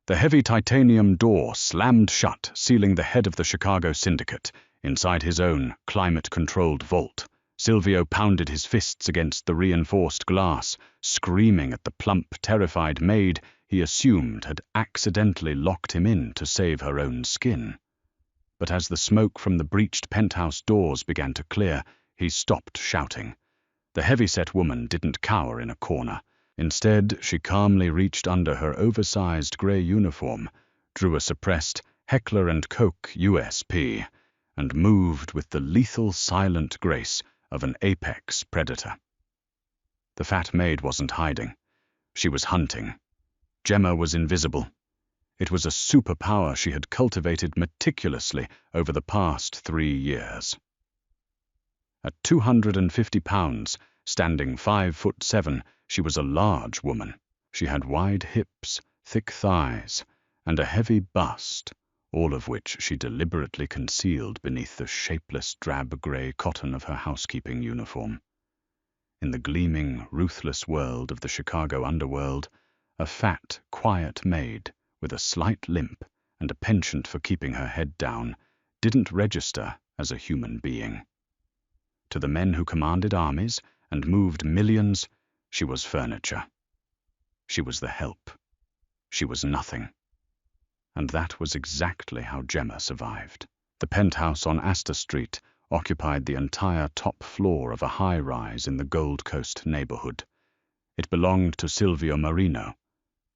The heavy titanium door slammed shut, sealing the head of the Chicago syndicate. Inside his own climate-controlled vault, Silvio pounded his fists against the reinforced glass, screaming at the plump, terrified Maid he assumed had accidentally locked him in to save her own skin. But as the smoke from the breached penthouse doors began to clear, he stopped shouting. The heavy-set woman didn't cower in a corner. Instead, she calmly reached under her oversized gray uniform, drew a suppressed Heckler & Koch USP, and moved with the lethal, silent grace of an apex predator. The fat maid wasn't hiding. She was hunting. Gemma was invisible. It was a superpower she had cultivated meticulously over the past 3 years. At 250 pounds, standing 5'7", she was a large woman. She had wide hips, thick thighs, and a heavy bust, all of which she deliberately concealed beneath the shapeless drab grey cotton of her housekeeping uniform. In the gleaming, ruthless world of the Chicago underworld, a fat, quiet maid with a slight limp and a penchant for keeping her head down didn't register as a human being. To the men who commanded armies and moved millions, she was furniture. She was the help. She was nothing. And that was exactly how Gemma survived. The penthouse on Astor Street occupied the entire top floor of a high-rise in the Gold Coast neighborhood. It belonged to Silvio Marino.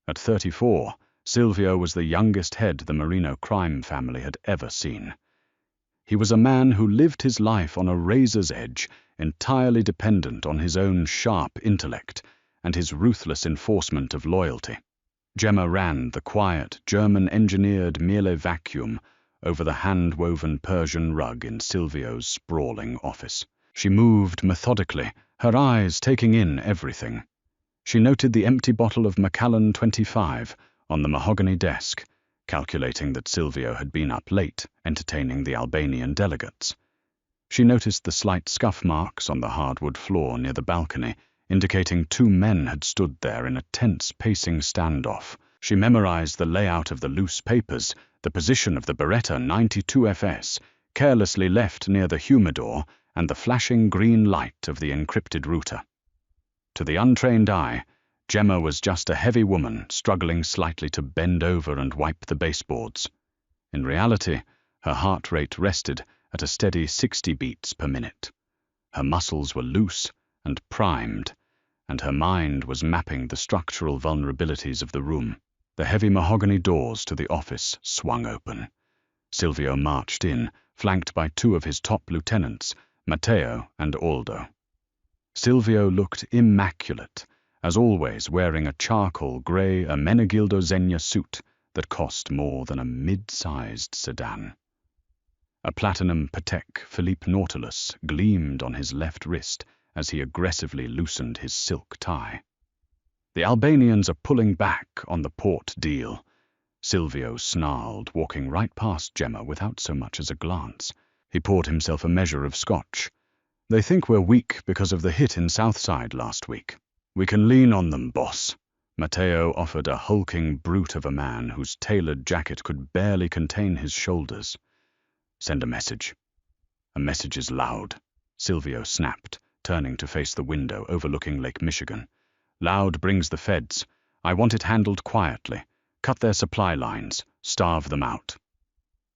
At 34, Silvio was the youngest head the Marino crime family had ever seen. He was a man who lived his life on a razor's edge, entirely dependent on his own sharp intellect and his ruthless enforcement of loyalty. Gemma ran the quiet, German-engineered Miele vacuum over the hand-woven Persian rug in Silvio's sprawling office. She moved methodically, her eyes taking in everything. She noted the empty bottle of Macallan 25 on the mahogany desk, calculating that Silvio had been up late, entertaining the Albanian delegates. She noticed the slight scuff marks on the hardwood floor near the balcony, indicating 2 men had stood there in a tense pacing standoff. She memorized the layout of the loose papers, the position of the Beretta 92FS, carelessly left near the humidor, and the flashing green light of the encrypted router. To the untrained eye, Gemma was just a heavy woman struggling slightly to bend over and wipe the baseboards. In reality, her heart rate rested at a steady 60 beats per minute. Her muscles were loose and primed, and her mind was mapping the structural vulnerabilities of the room. The heavy mahogany doors to the office swung open. Silvio marched in, flanked by 2 of his top lieutenants, Matteo and Aldo. Silvio looked immaculate, as always wearing a charcoal grey Ermenegildo Zegna suit that cost more than a mid-sized sedan. A platinum Patek Philippe Nautilus gleamed on his left wrist as he aggressively loosened his silk tie. "The Albanians are pulling back on the port deal," Silvio snarled, walking right past Gemma without so much as a glance. He poured himself a measure of scotch. "They think we're weak because of the hit in Southside last week." "We can lean on them, boss." Matteo offered a hulking brute of a man whose tailored jacket could barely contain his shoulders. "Send a message." "A message is loud," Silvio snapped, turning to face the window overlooking Lake Michigan. "Loud brings the feds. I want it handled quietly. Cut their supply lines. Starve them out."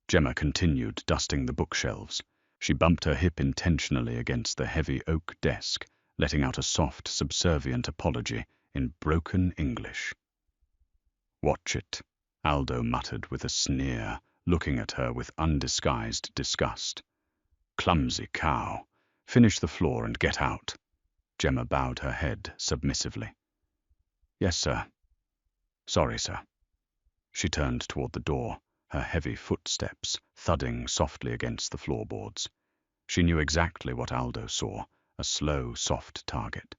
Gemma continued dusting the bookshelves. She bumped her hip intentionally against the heavy oak desk, letting out a soft, subservient apology in broken English. "Watch it," Aldo muttered with a sneer, looking at her with undisguised disgust. "Clumsy cow. Finish the floor and get out." Gemma bowed her head submissively. "Yes, sir." "Sorry, sir." She turned toward the door, her heavy footsteps thudding softly against the floorboards. She knew exactly what Aldo saw, a slow, soft target.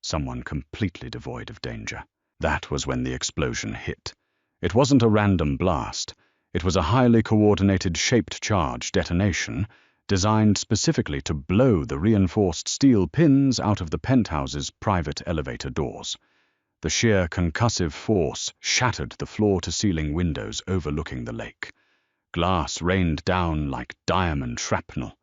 Someone completely devoid of danger. That was when the explosion hit. It wasn't a random blast. It was a highly coordinated shaped charge detonation designed specifically to blow the reinforced steel pins out of the penthouse's private elevator doors. The sheer concussive force shattered the floor-to-ceiling windows overlooking the lake. Glass rained down like diamond shrapnel.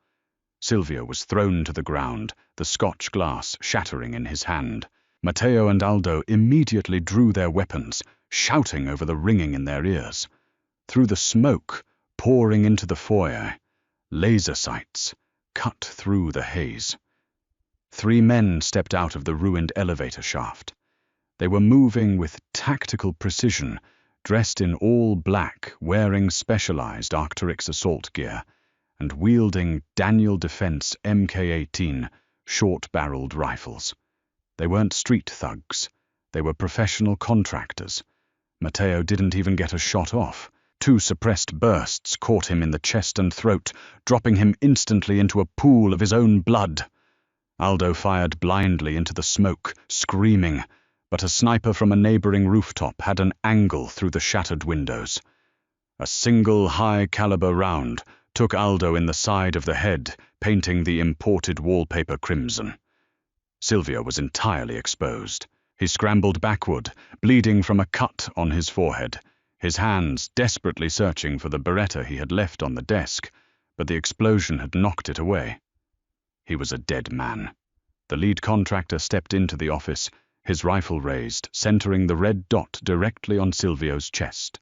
Silvio was thrown to the ground, the Scotch glass shattering in his hand. Matteo and Aldo immediately drew their weapons, shouting over the ringing in their ears. Through the smoke pouring into the foyer, laser sights cut through the haze. 3 men stepped out of the ruined elevator shaft. They were moving with tactical precision, dressed in all black, wearing specialized Arc'teryx assault gear, and wielding Daniel Defense Mk18 short-barreled rifles. They weren't street thugs. They were professional contractors. Matteo didn't even get a shot off. 2 suppressed bursts caught him in the chest and throat, dropping him instantly into a pool of his own blood. Aldo fired blindly into the smoke, screaming, but a sniper from a neighboring rooftop had an angle through the shattered windows. A single high-caliber round took Aldo in the side of the head, painting the imported wallpaper crimson. Silvio was entirely exposed. He scrambled backward, bleeding from a cut on his forehead, his hands desperately searching for the Beretta he had left on the desk, but the explosion had knocked it away. He was a dead man. The lead contractor stepped into the office, his rifle raised, centering the red dot directly on Silvio's chest.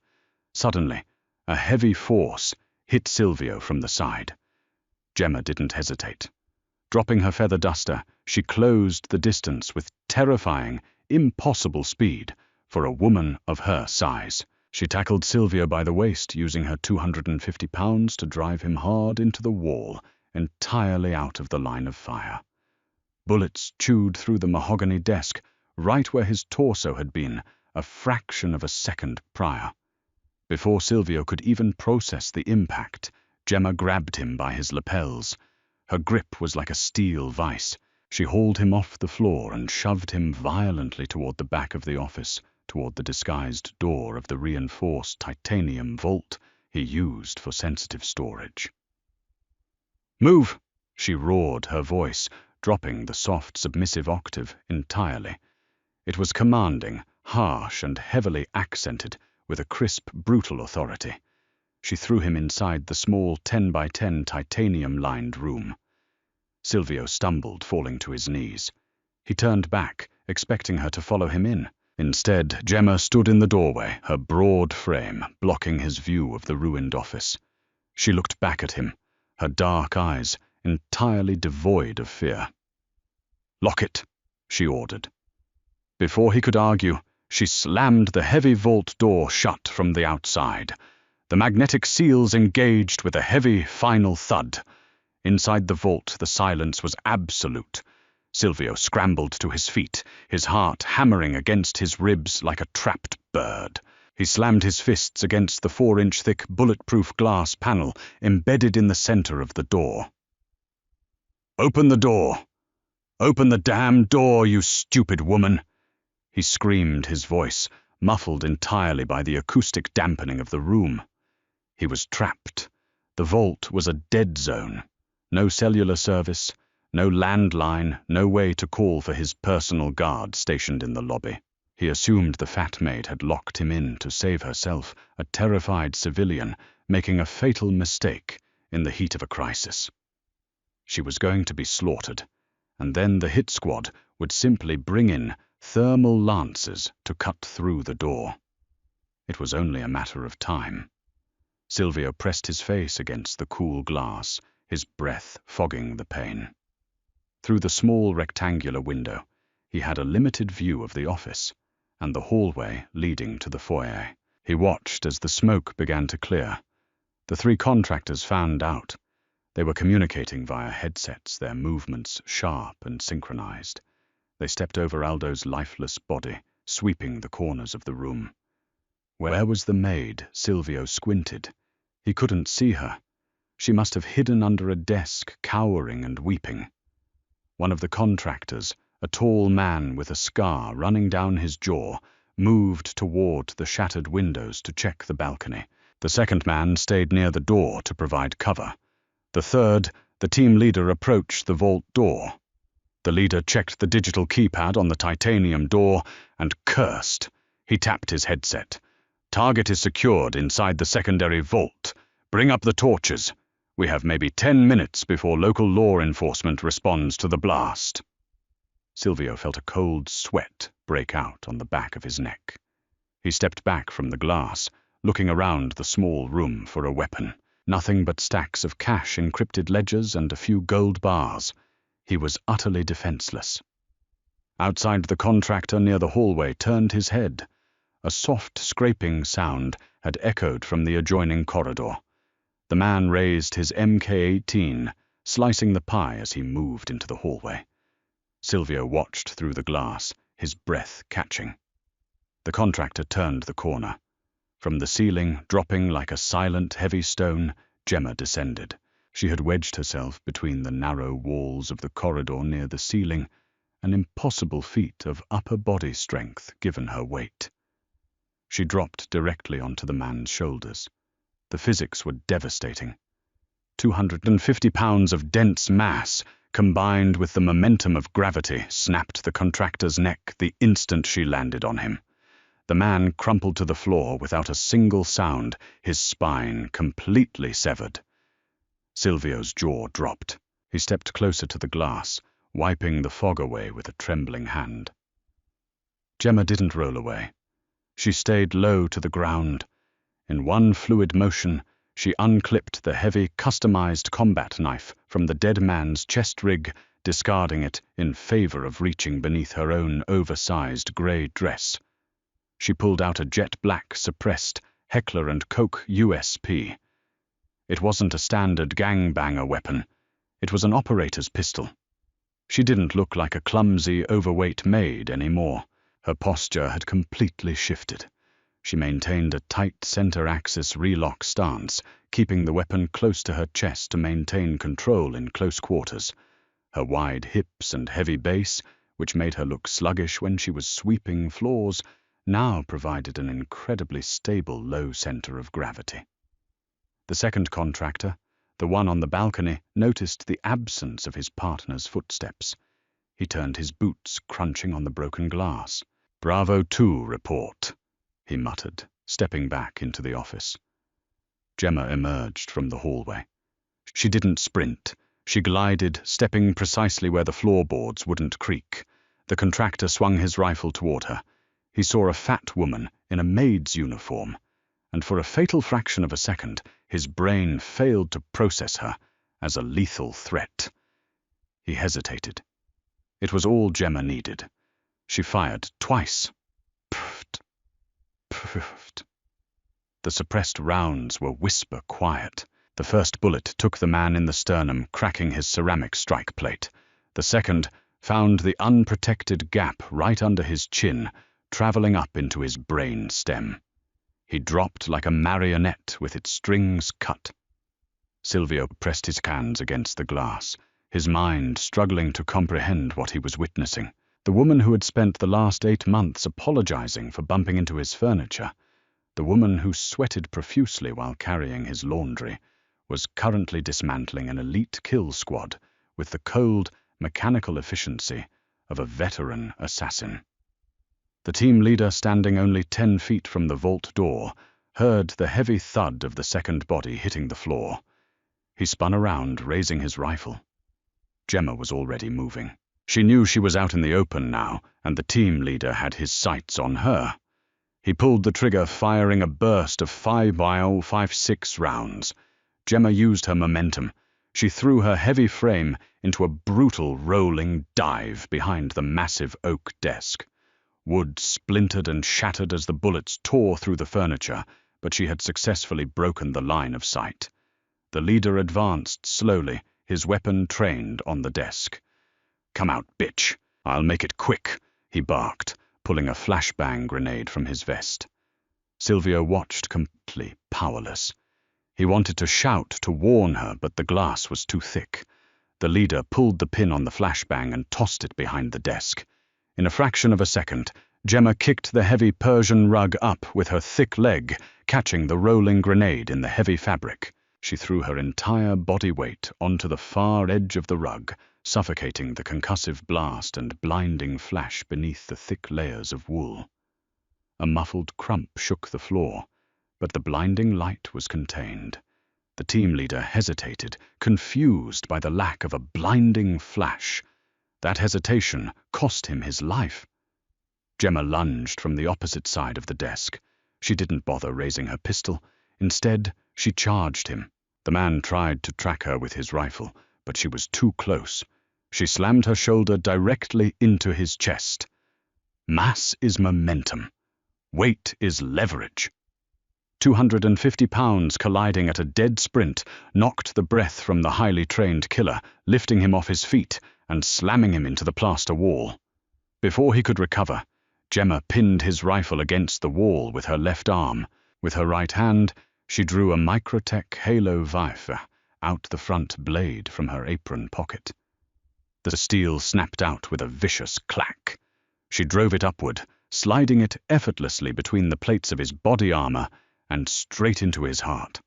Suddenly, a heavy force hit Silvio from the side. Gemma didn't hesitate. Dropping her feather duster, she closed the distance with terrifying, impossible speed for a woman of her size. She tackled Silvio by the waist, using her 250 pounds to drive him hard into the wall, entirely out of the line of fire. Bullets chewed through the mahogany desk, right where his torso had been, a fraction of a second prior. Before Silvio could even process the impact, Gemma grabbed him by his lapels. Her grip was like a steel vice. She hauled him off the floor and shoved him violently toward the back of the office, toward the disguised door of the reinforced titanium vault he used for sensitive storage. "Move!" she roared, her voice dropping the soft, submissive octave entirely. It was commanding, harsh, and heavily accented, with a crisp, brutal authority. She threw him inside the small 10-by-10 titanium-lined room. Silvio stumbled, falling to his knees. He turned back, expecting her to follow him in. Instead, Gemma stood in the doorway, her broad frame blocking his view of the ruined office. She looked back at him, her dark eyes entirely devoid of fear. "Lock it," she ordered. Before he could argue, she slammed the heavy vault door shut from the outside. The magnetic seals engaged with a heavy, final thud. Inside the vault, the silence was absolute. Silvio scrambled to his feet, his heart hammering against his ribs like a trapped bird. He slammed his fists against the 4-inch thick bulletproof glass panel embedded in the center of the door. "Open the door! Open the damn door, you stupid woman!" He screamed, his voice muffled entirely by the acoustic dampening of the room. He was trapped. The vault was a dead zone. No cellular service, no landline, no way to call for his personal guard stationed in the lobby. He assumed the fat maid had locked him in to save herself, a terrified civilian, making a fatal mistake in the heat of a crisis. She was going to be slaughtered, and then the hit squad would simply bring in thermal lances to cut through the door. It was only a matter of time. Silvio pressed his face against the cool glass, his breath fogging the pain. Through the small rectangular window, he had a limited view of the office and the hallway leading to the foyer. He watched as the smoke began to clear. The 3 contractors fanned out. They were communicating via headsets, their movements sharp and synchronized. They stepped over Aldo's lifeless body, sweeping the corners of the room. Where was the maid? Silvio squinted. He couldn't see her. She must have hidden under a desk, cowering and weeping. One of the contractors, a tall man with a scar running down his jaw, moved toward the shattered windows to check the balcony. The second man stayed near the door to provide cover. The third, the team leader, approached the vault door. The leader checked the digital keypad on the titanium door and cursed. He tapped his headset. "Target is secured inside the secondary vault. Bring up the torches. We have maybe 10 minutes before local law enforcement responds to the blast." Silvio felt a cold sweat break out on the back of his neck. He stepped back from the glass, looking around the small room for a weapon. Nothing but stacks of cash, encrypted ledgers, and a few gold bars. He was utterly defenseless. Outside, the contractor near the hallway turned his head. A soft scraping sound had echoed from the adjoining corridor. The man raised his MK-18, slicing the pie as he moved into the hallway. Silvio watched through the glass, his breath catching. The contractor turned the corner. From the ceiling, dropping like a silent, heavy stone, Gemma descended. She had wedged herself between the narrow walls of the corridor near the ceiling, an impossible feat of upper body strength given her weight. She dropped directly onto the man's shoulders. The physics were devastating. 250 pounds of dense mass, combined with the momentum of gravity, snapped the contractor's neck the instant she landed on him. The man crumpled to the floor without a single sound, his spine completely severed. Silvio's jaw dropped. He stepped closer to the glass, wiping the fog away with a trembling hand. Gemma didn't roll away. She stayed low to the ground. In one fluid motion, she unclipped the heavy, customized combat knife from the dead man's chest rig, discarding it in favor of reaching beneath her own oversized grey dress. She pulled out a jet-black, suppressed Heckler & Koch USP. It wasn't a standard gangbanger weapon. It was an operator's pistol. She didn't look like a clumsy, overweight maid anymore. Her posture had completely shifted. She maintained a tight center-axis relock stance, keeping the weapon close to her chest to maintain control in close quarters. Her wide hips and heavy base, which made her look sluggish when she was sweeping floors, now provided an incredibly stable low center of gravity. The second contractor, the one on the balcony, noticed the absence of his partner's footsteps. He turned his boots, crunching on the broken glass. "Bravo 2 report," he muttered, stepping back into the office. Gemma emerged from the hallway. She didn't sprint. She glided, stepping precisely where the floorboards wouldn't creak. The contractor swung his rifle toward her. He saw a fat woman in a maid's uniform, and for a fatal fraction of a second, his brain failed to process her as a lethal threat. He hesitated. It was all Gemma needed. She fired twice. Pfft. Pfft. The suppressed rounds were whisper quiet. The first bullet took the man in the sternum, cracking his ceramic strike plate. The second found the unprotected gap right under his chin, traveling up into his brain stem. He dropped like a marionette with its strings cut. Silvio pressed his hands against the glass, his mind struggling to comprehend what he was witnessing. The woman who had spent the last 8 months apologizing for bumping into his furniture, the woman who sweated profusely while carrying his laundry, was currently dismantling an elite kill squad with the cold, mechanical efficiency of a veteran assassin. The team leader, standing only 10 feet from the vault door, heard the heavy thud of the second body hitting the floor. He spun around, raising his rifle. Gemma was already moving. She knew she was out in the open now, and the team leader had his sights on her. He pulled the trigger, firing a burst of 5.56 rounds. Gemma used her momentum. She threw her heavy frame into a brutal rolling dive behind the massive oak desk. Wood splintered and shattered as the bullets tore through the furniture, but she had successfully broken the line of sight. The leader advanced slowly, his weapon trained on the desk. "Come out, bitch. I'll make it quick," he barked, pulling a flashbang grenade from his vest. Silvio watched, completely powerless. He wanted to shout to warn her, but the glass was too thick. The leader pulled the pin on the flashbang and tossed it behind the desk. In a fraction of a second, Gemma kicked the heavy Persian rug up with her thick leg, catching the rolling grenade in the heavy fabric. She threw her entire body weight onto the far edge of the rug, suffocating the concussive blast and blinding flash beneath the thick layers of wool. A muffled crump shook the floor, but the blinding light was contained. The team leader hesitated, confused by the lack of a blinding flash. That hesitation cost him his life. Gemma lunged from the opposite side of the desk. She didn't bother raising her pistol. Instead, she charged him. The man tried to track her with his rifle, but she was too close. She slammed her shoulder directly into his chest. Mass is momentum. Weight is leverage. 250 pounds colliding at a dead sprint knocked the breath from the highly trained killer, lifting him off his feet and slamming him into the plaster wall. Before he could recover, Gemma pinned his rifle against the wall with her left arm. With her right hand, she drew a Microtech Halo Viper out the front blade from her apron pocket. The steel snapped out with a vicious clack. She drove it upward, sliding it effortlessly between the plates of his body armor and straight into his heart.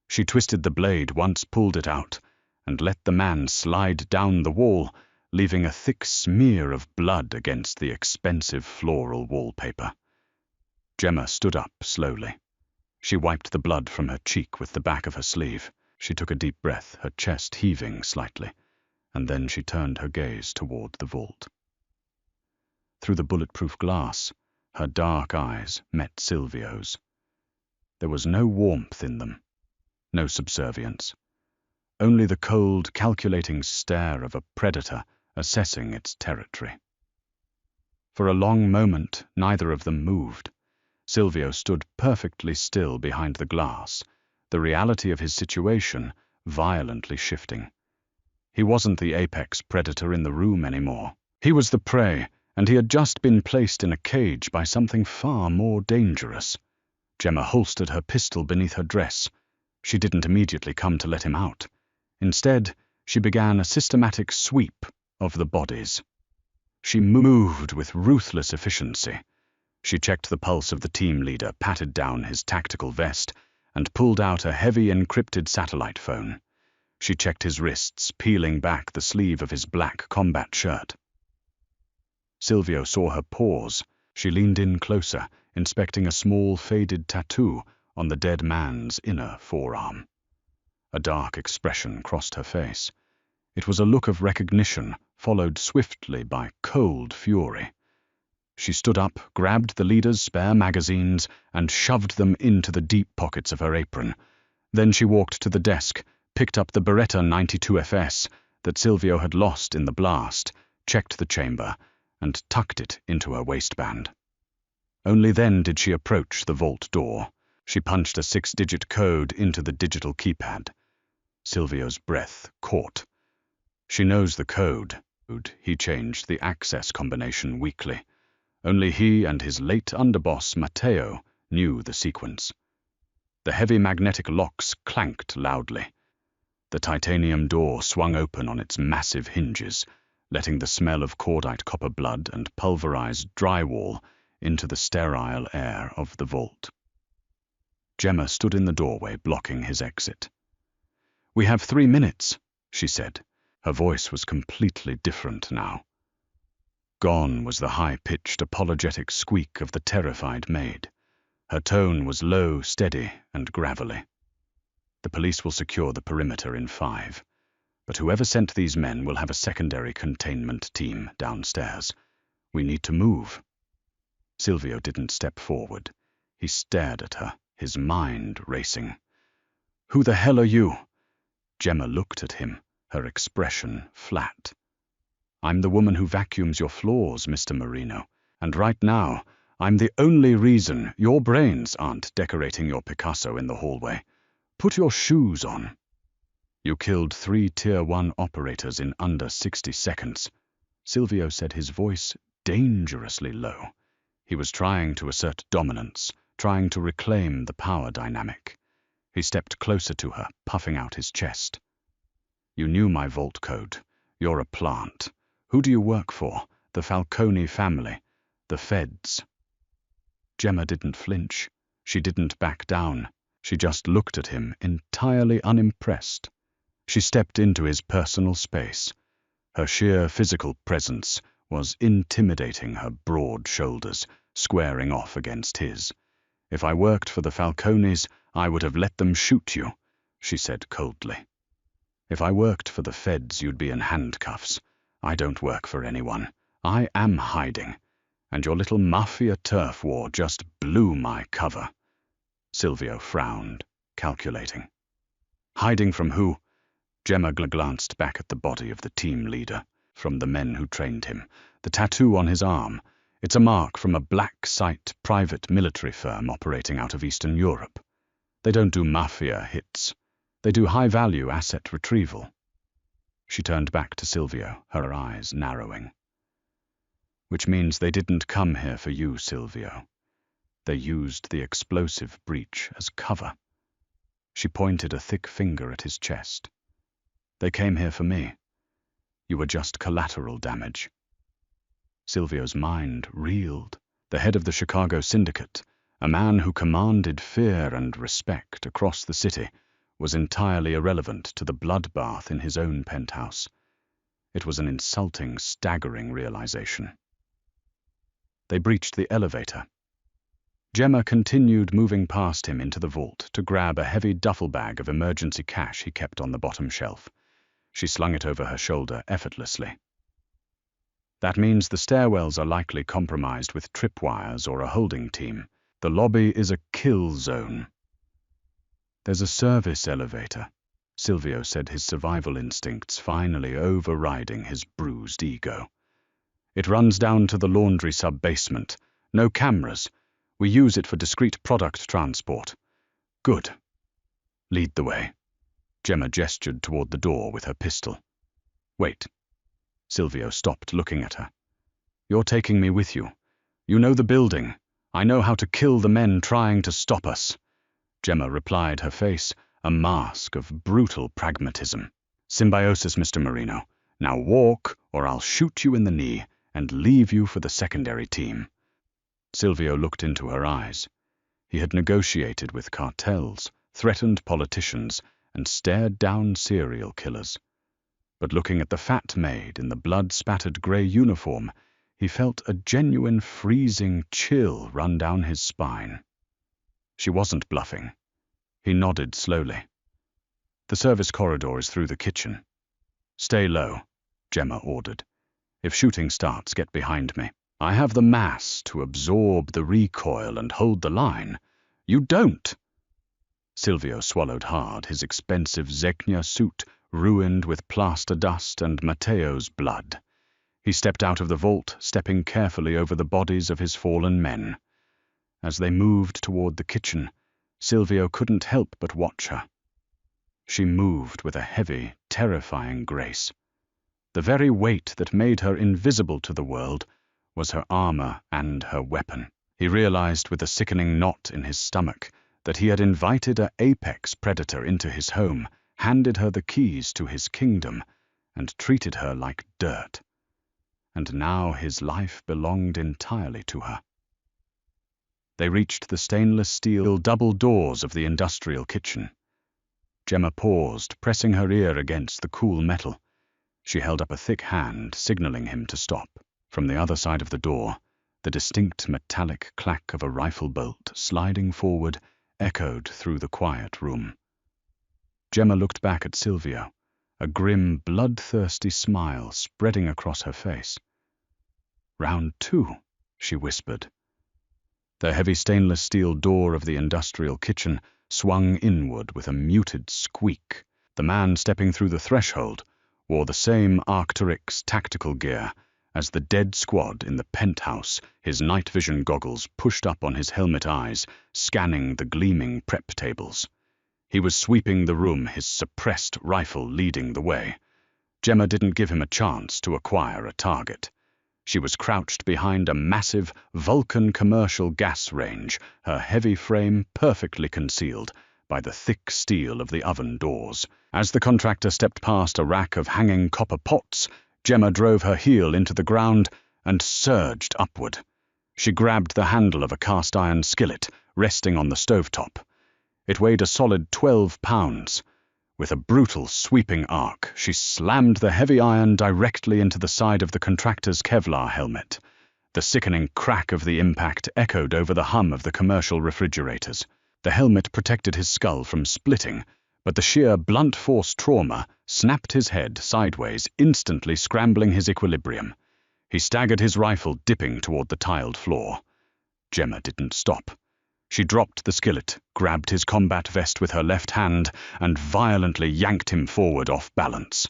She twisted the blade once, pulled it out, and let the man slide down the wall, leaving a thick smear of blood against the expensive floral wallpaper. Gemma stood up slowly. She wiped the blood from her cheek with the back of her sleeve. She took a deep breath, her chest heaving slightly, and then she turned her gaze toward the vault. Through the bulletproof glass, her dark eyes met Silvio's. There was no warmth in them, no subservience, only the cold, calculating stare of a predator assessing its territory. For a long moment, neither of them moved. Silvio stood perfectly still behind the glass, the reality of his situation violently shifting. He wasn't the apex predator in the room anymore. He was the prey, and he had just been placed in a cage by something far more dangerous. Gemma holstered her pistol beneath her dress. She didn't immediately come to let him out. Instead, she began a systematic sweep of the bodies. She moved with ruthless efficiency. She checked the pulse of the team leader, patted down his tactical vest, and pulled out a heavy encrypted satellite phone. She checked his wrists, peeling back the sleeve of his black combat shirt. Silvio saw her pause. She leaned in closer, inspecting a small faded tattoo on the dead man's inner forearm. A dark expression crossed her face. It was a look of recognition, followed swiftly by cold fury. She stood up, grabbed the leader's spare magazines, and shoved them into the deep pockets of her apron. Then she walked to the desk, picked up the Beretta 92FS that Silvio had lost in the blast, checked the chamber, and tucked it into her waistband. Only then did she approach the vault door. She punched a 6-digit code into the digital keypad. Silvio's breath caught. She knows the code. He changed the access combination weekly. Only he and his late underboss, Matteo, knew the sequence. The heavy magnetic locks clanked loudly. The titanium door swung open on its massive hinges, letting the smell of cordite copper blood and pulverized drywall into the sterile air of the vault. Gemma stood in the doorway, blocking his exit. "We have 3 minutes," she said. Her voice was completely different now. Gone was the high-pitched, apologetic squeak of the terrified maid. Her tone was low, steady, and gravelly. "The police will secure the perimeter in 5, but whoever sent these men will have a secondary containment team downstairs. We need to move." Silvio didn't step forward. He stared at her, his mind racing. "Who the hell are you?" Gemma looked at him, her expression flat. "I'm the woman who vacuums your floors, Mr. Marino, and right now, I'm the only reason your brains aren't decorating your Picasso in the hallway. Put your shoes on." "You killed 3 Tier 1 operators in under 60 seconds. Silvio said, his voice dangerously low. He was trying to assert dominance, trying to reclaim the power dynamic. He stepped closer to her, puffing out his chest. "You knew my vault code. You're a plant. Who do you work for? The Falcone family? The feds?" Gemma didn't flinch. She didn't back down. She just looked at him, entirely unimpressed. She stepped into his personal space. Her sheer physical presence was intimidating, her broad shoulders squaring off against his. "If I worked for the Falcones, I would have let them shoot you," she said coldly. "If I worked for the feds, you'd be in handcuffs. I don't work for anyone. I am hiding, and your little Mafia turf war just blew my cover." Silvio frowned, calculating. "Hiding from who?" Gemma glanced back at the body of the team leader, from the men who trained him. The tattoo on his arm, it's a mark from a black site private military firm operating out of Eastern Europe. They don't do Mafia hits. They do high-value asset retrieval. She turned back to Silvio, her eyes narrowing. "Which means they didn't come here for you, Silvio. They used the explosive breach as cover." She pointed a thick finger at his chest. "They came here for me. You were just collateral damage." Silvio's mind reeled. The head of the Chicago syndicate, a man who commanded fear and respect across the city, was entirely irrelevant to the bloodbath in his own penthouse. It was an insulting, staggering realization. They breached the elevator. Gemma continued moving past him into the vault to grab a heavy duffel bag of emergency cash he kept on the bottom shelf. She slung it over her shoulder effortlessly. "That means the stairwells are likely compromised with tripwires or a holding team. The lobby is a kill zone." "There's a service elevator," Silvio said, his survival instincts finally overriding his bruised ego. "It runs down to the laundry sub-basement. No cameras. We use it for discreet product transport." "Good. Lead the way." Gemma gestured toward the door with her pistol. "Wait." Silvio stopped, looking at her. "You're taking me with you. You know the building. I know how to kill the men trying to stop us." Gemma replied, her face a mask of brutal pragmatism. "Symbiosis, Mr. Marino. Now walk, or I'll shoot you in the knee and leave you for the secondary team." Silvio looked into her eyes. He had negotiated with cartels, threatened politicians, and stared down serial killers. But looking at the fat maid in the blood-spattered grey uniform, he felt a genuine freezing chill run down his spine. She wasn't bluffing. He nodded slowly. "The service corridor is through the kitchen." "Stay low," Gemma ordered. "If shooting starts, get behind me. I have the mass to absorb the recoil and hold the line. You don't." Silvio swallowed hard, his expensive Zegna suit ruined with plaster dust and Matteo's blood. He stepped out of the vault, stepping carefully over the bodies of his fallen men. As they moved toward the kitchen, Silvio couldn't help but watch her. She moved with a heavy, terrifying grace. The very weight that made her invisible to the world was her armor and her weapon. He realized with a sickening knot in his stomach that he had invited an apex predator into his home, handed her the keys to his kingdom, and treated her like dirt. And now his life belonged entirely to her. They reached the stainless steel double doors of the industrial kitchen. Gemma paused, pressing her ear against the cool metal. She held up a thick hand, signaling him to stop. From the other side of the door, the distinct metallic clack of a rifle bolt sliding forward echoed through the quiet room. Gemma looked back at Silvio, a grim, bloodthirsty smile spreading across her face. "Round 2, she whispered. The heavy stainless steel door of the industrial kitchen swung inward with a muted squeak. The man stepping through the threshold wore the same Arc'teryx tactical gear as the dead squad in the penthouse, his night vision goggles pushed up on his helmet eyes, scanning the gleaming prep tables. He was sweeping the room, his suppressed rifle leading the way. Gemma didn't give him a chance to acquire a target. She was crouched behind a massive Vulcan commercial gas range, her heavy frame perfectly concealed by the thick steel of the oven doors. As the contractor stepped past a rack of hanging copper pots, Gemma drove her heel into the ground and surged upward. She grabbed the handle of a cast-iron skillet resting on the stovetop. It weighed a solid 12 pounds. With a brutal, sweeping arc, she slammed the heavy iron directly into the side of the contractor's Kevlar helmet. The sickening crack of the impact echoed over the hum of the commercial refrigerators. The helmet protected his skull from splitting, but the sheer blunt force trauma snapped his head sideways, instantly scrambling his equilibrium. He staggered, his rifle dipping toward the tiled floor. Gemma didn't stop. She dropped the skillet, grabbed his combat vest with her left hand, and violently yanked him forward off balance.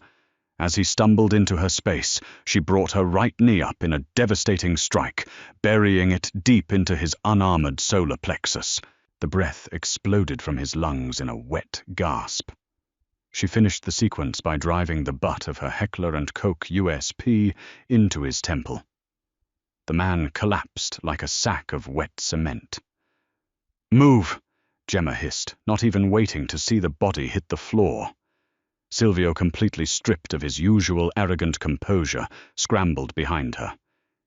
As he stumbled into her space, she brought her right knee up in a devastating strike, burying it deep into his unarmored solar plexus. The breath exploded from his lungs in a wet gasp. She finished the sequence by driving the butt of her Heckler & Koch USP into his temple. The man collapsed like a sack of wet cement. "Move!" Gemma hissed, not even waiting to see the body hit the floor. Silvio, completely stripped of his usual arrogant composure, scrambled behind her.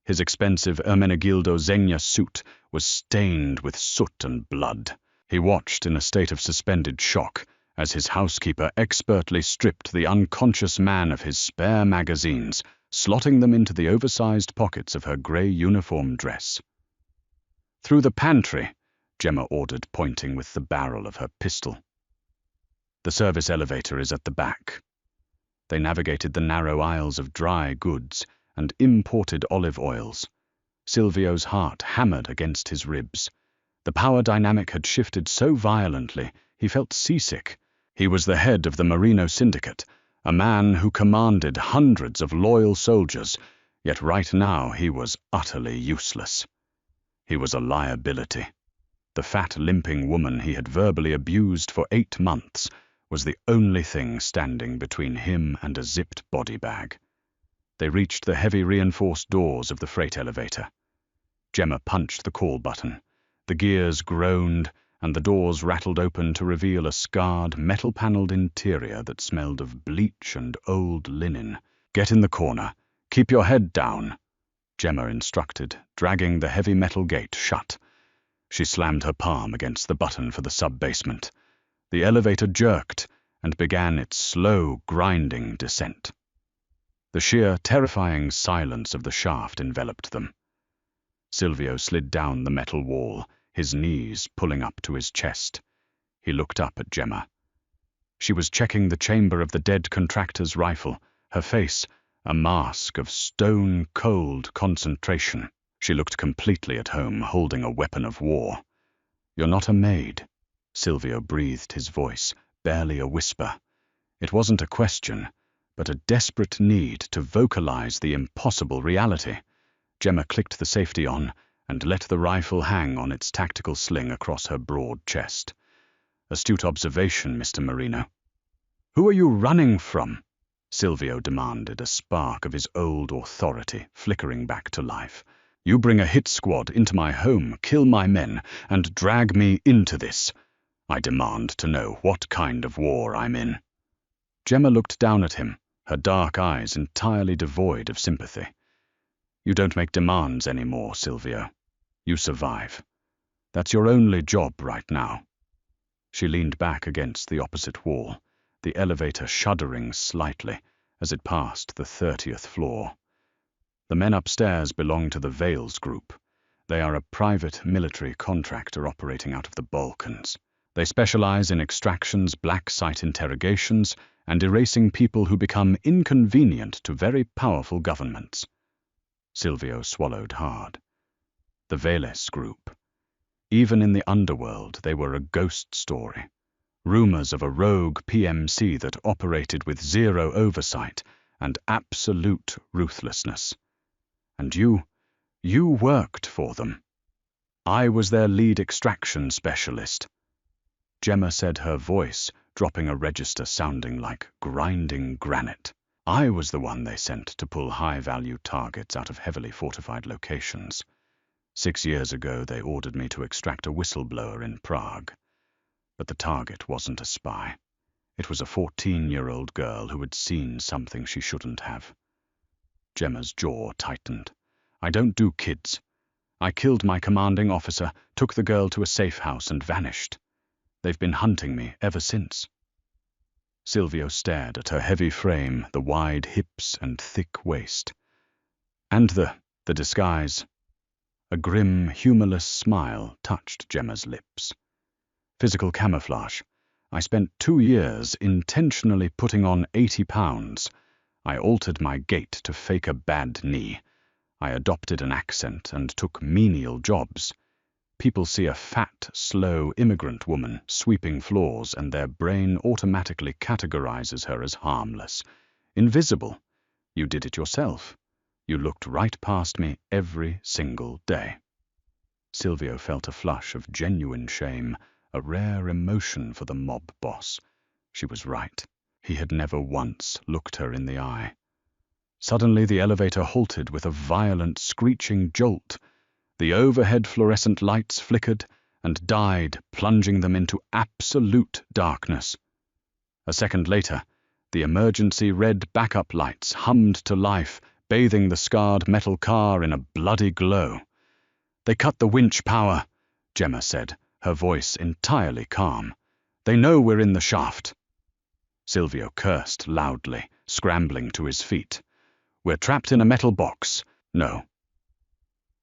His expensive Ermenegildo Zegna suit was stained with soot and blood. He watched in a state of suspended shock as his housekeeper expertly stripped the unconscious man of his spare magazines, slotting them into the oversized pockets of her grey uniform dress. "Through the pantry," Gemma ordered, pointing with the barrel of her pistol. "The service elevator is at the back." They navigated the narrow aisles of dry goods and imported olive oils. Silvio's heart hammered against his ribs. The power dynamic had shifted so violently, he felt seasick. He was the head of the Merino Syndicate, a man who commanded hundreds of loyal soldiers, yet right now he was utterly useless. He was a liability. The fat, limping woman he had verbally abused for 8 months was the only thing standing between him and a zipped body bag. They reached the heavy reinforced doors of the freight elevator. Gemma punched the call button. The gears groaned, and the doors rattled open to reveal a scarred, metal-paneled interior that smelled of bleach and old linen. "Get in the corner. Keep your head down," Gemma instructed, dragging the heavy metal gate shut. She slammed her palm against the button for the sub-basement. The elevator jerked and began its slow, grinding descent. The sheer, terrifying silence of the shaft enveloped them. Silvio slid down the metal wall, his knees pulling up to his chest. He looked up at Gemma. She was checking the chamber of the dead contractor's rifle, her face a mask of stone-cold concentration. She looked completely at home, holding a weapon of war. "You're not a maid," Silvio breathed, his voice barely a whisper. It wasn't a question, but a desperate need to vocalize the impossible reality. Gemma clicked the safety on and let the rifle hang on its tactical sling across her broad chest. "Astute observation, Mr. Merino." "Who are you running from?" Silvio demanded, a spark of his old authority flickering back to life. "You bring a hit squad into my home, kill my men, and drag me into this. I demand to know what kind of war I'm in." Gemma looked down at him, her dark eyes entirely devoid of sympathy. "You don't make demands anymore, Silvio. You survive. That's your only job right now." She leaned back against the opposite wall, the elevator shuddering slightly as it passed the 30th floor. The men upstairs belong to the Vales Group. They are a private military contractor operating out of the Balkans. They specialize in extractions, black site interrogations, and erasing people who become inconvenient to very powerful governments. Silvio swallowed hard. The Vales Group. Even in the underworld, they were a ghost story. Rumors of a rogue PMC that operated with zero oversight and absolute ruthlessness. And you worked for them. I was their lead extraction specialist. Gemma said, her voice dropping a register sounding like grinding granite. I was the one they sent to pull high-value targets out of heavily fortified locations. 6 years ago, they ordered me to extract a whistleblower in Prague. But the target wasn't a spy. It was a 14-year-old girl who had seen something she shouldn't have. Gemma's jaw tightened. I don't do kids. I killed my commanding officer, took the girl to a safe house and vanished. They've been hunting me ever since. Silvio stared at her heavy frame, the wide hips and thick waist. And the disguise. A grim, humorless smile touched Gemma's lips. Physical camouflage. I spent 2 years intentionally putting on 80 pounds. I altered my gait to fake a bad knee. I adopted an accent and took menial jobs. People see a fat, slow immigrant woman sweeping floors and their brain automatically categorizes her as harmless. Invisible. You did it yourself. You looked right past me every single day. Silvio felt a flush of genuine shame, a rare emotion for the mob boss. She was right. He had never once looked her in the eye. Suddenly the elevator halted with a violent screeching jolt. The overhead fluorescent lights flickered and died, plunging them into absolute darkness. A second later, the emergency red backup lights hummed to life, bathing the scarred metal car in a bloody glow. "They cut the winch power," Gemma said, her voice entirely calm. "They know we're in the shaft." Silvio cursed loudly, scrambling to his feet. "We're trapped in a metal box." "No,"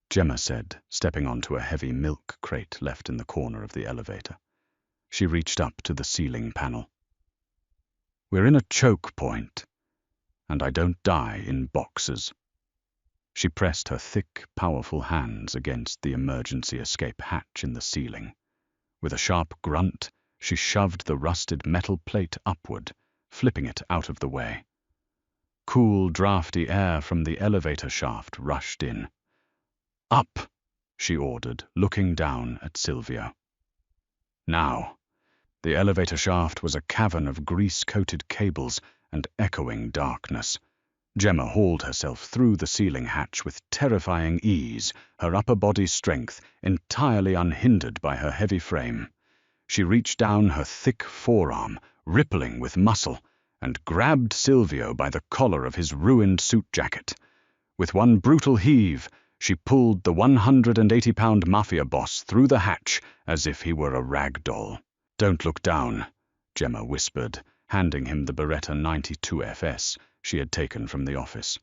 Gemma said, stepping onto a heavy milk crate left in the corner of the elevator. She reached up to the ceiling panel. "We're in a choke point, and I don't die in boxes." She pressed her thick, powerful hands against the emergency escape hatch in the ceiling. With a sharp grunt, she shoved the rusted metal plate upward, flipping it out of the way. Cool, drafty air from the elevator shaft rushed in. "Up," she ordered, looking down at Silvio. Now. The elevator shaft was a cavern of grease-coated cables and echoing darkness. Gemma hauled herself through the ceiling hatch with terrifying ease, her upper body strength entirely unhindered by her heavy frame. She reached down her thick forearm, rippling with muscle, and grabbed Silvio by the collar of his ruined suit jacket. With one brutal heave, she pulled the 180-pound Mafia boss through the hatch as if he were a rag doll. "Don't look down," Gemma whispered, handing him the Beretta 92 FS she had taken from the office.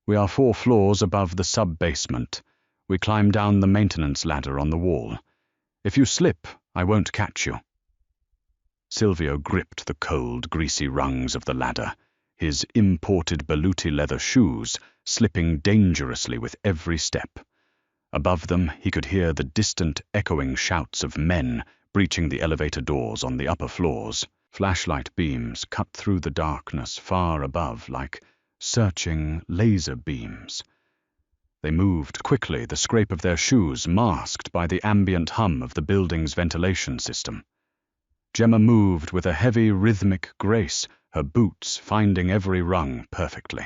"We are 4 floors above the sub-basement. We climb down the maintenance ladder on the wall. If you slip, I won't catch you." Silvio gripped the cold, greasy rungs of the ladder, his imported Baluti leather shoes slipping dangerously with every step. Above them, he could hear the distant, echoing shouts of men breaching the elevator doors on the upper floors. Flashlight beams cut through the darkness far above like searching laser beams. They moved quickly, the scrape of their shoes masked by the ambient hum of the building's ventilation system. Gemma moved with a heavy, rhythmic grace, her boots finding every rung perfectly.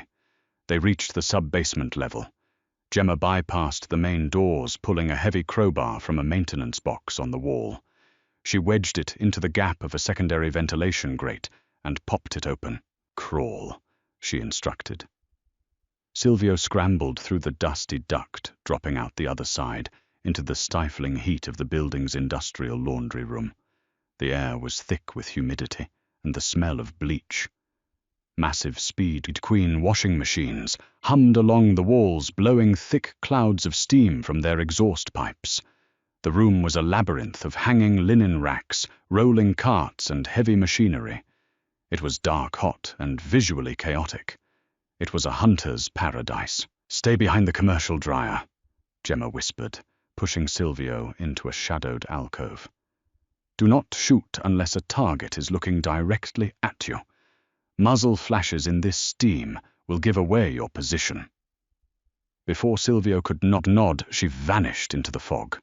They reached the sub-basement level. Gemma bypassed the main doors, pulling a heavy crowbar from a maintenance box on the wall. She wedged it into the gap of a secondary ventilation grate and popped it open. "Crawl," she instructed. Silvio scrambled through the dusty duct, dropping out the other side, into the stifling heat of the building's industrial laundry room. The air was thick with humidity and the smell of bleach. Massive Speed Queen washing machines hummed along the walls, blowing thick clouds of steam from their exhaust pipes. The room was a labyrinth of hanging linen racks, rolling carts, and heavy machinery. It was dark, hot, and visually chaotic. It was a hunter's paradise. "Stay behind the commercial dryer," Gemma whispered, pushing Silvio into a shadowed alcove. "Do not shoot unless a target is looking directly at you. Muzzle flashes in this steam will give away your position." Before Silvio could nod, she vanished into the fog.